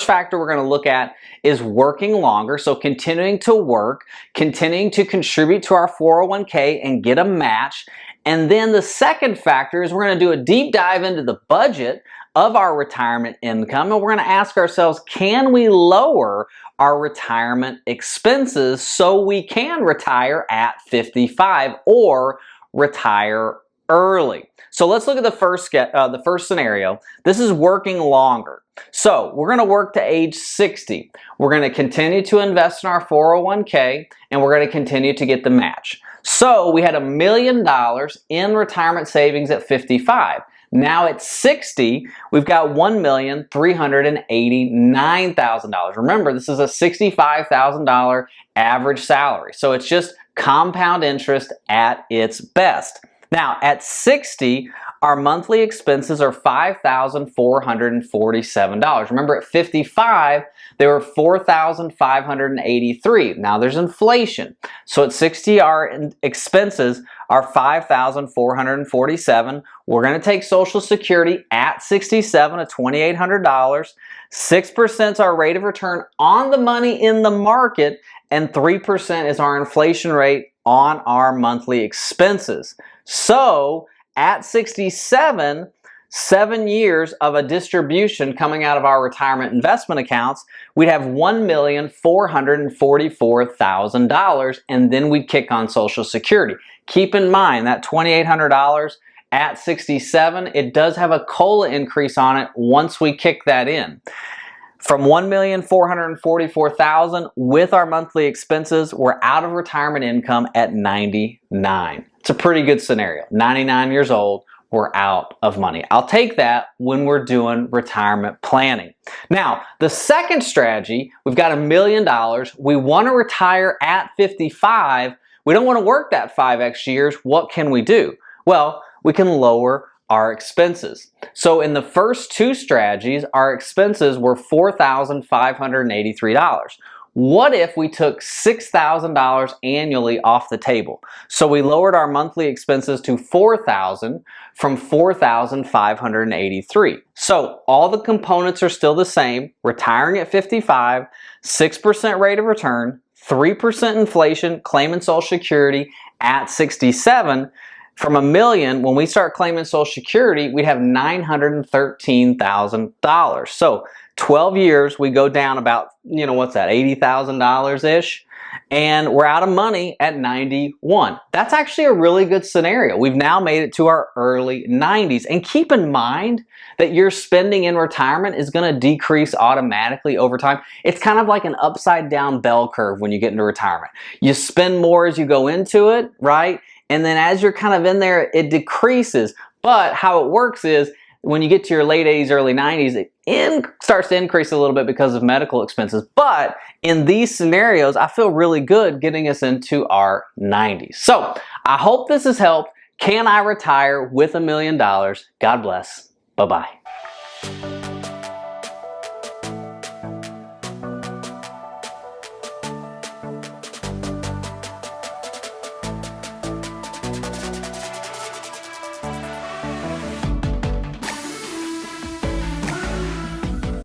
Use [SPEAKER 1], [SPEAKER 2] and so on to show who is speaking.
[SPEAKER 1] factor we're going to look at is working longer, so continuing to work, continuing to contribute to our 401k and get a match. And then the second factor is we're going to do a deep dive into the budget of our retirement income, and we're going to ask ourselves, can we lower our retirement expenses so we can retire at 55 or retire early? So let's look at the first scenario. This is working longer. So we're going to work to age 60. We're going to continue to invest in our 401k, and we're going to continue to get the match. So we had $1 million in retirement savings at 55. Now at 60, we've got $1,389,000. Remember, this is a $65,000 average salary. So it's just compound interest at its best. Now at 60, our monthly expenses are $5,447. Remember, at 55, they were $4,583. Now there's inflation. So at 60, our expenses are $5,447. We're going to take Social Security at 67 at $2,800. 6% is our rate of return on the money in the market, and 3% is our inflation rate on our monthly expenses. So at 67, 7 years of a distribution coming out of our retirement investment accounts, we'd have $1,444,000, and then we'd kick on Social Security. Keep in mind that $2,800 at 67, it does have a COLA increase on it once we kick that in. From $1,444,000 with our monthly expenses, we're out of retirement income at 99. It's a pretty good scenario. 99 years old, we're out of money. I'll take that when we're doing retirement planning. Now, the second strategy, we've got $1 million. We want to retire at 55. We don't want to work that 5 extra years. What can we do? Well, we can lower our expenses. So in the first two strategies, our expenses were $4,583. What if we took $6,000 annually off the table? So we lowered our monthly expenses to $4,000 from $4,583. So all the components are still the same. Retiring at 55, 6% rate of return, 3% inflation, claiming Social Security at 67. From $1 million, when we start claiming Social Security, we'd have $913,000. So 12 years, we go down about, what's that, $80,000-ish, and we're out of money at 91. That's actually a really good scenario. We've now made it to our early 90s. And keep in mind that your spending in retirement is going to decrease automatically over time. It's kind of like an upside down bell curve when you get into retirement. You spend more as you go into it, right? And then as you're kind of in there, it decreases. But how it works is when you get to your late 80s, early 90s, it starts to increase a little bit because of medical expenses. But in these scenarios, I feel really good getting us into our 90s. So I hope this has helped. Can I retire with $1 million? God bless. Bye-bye.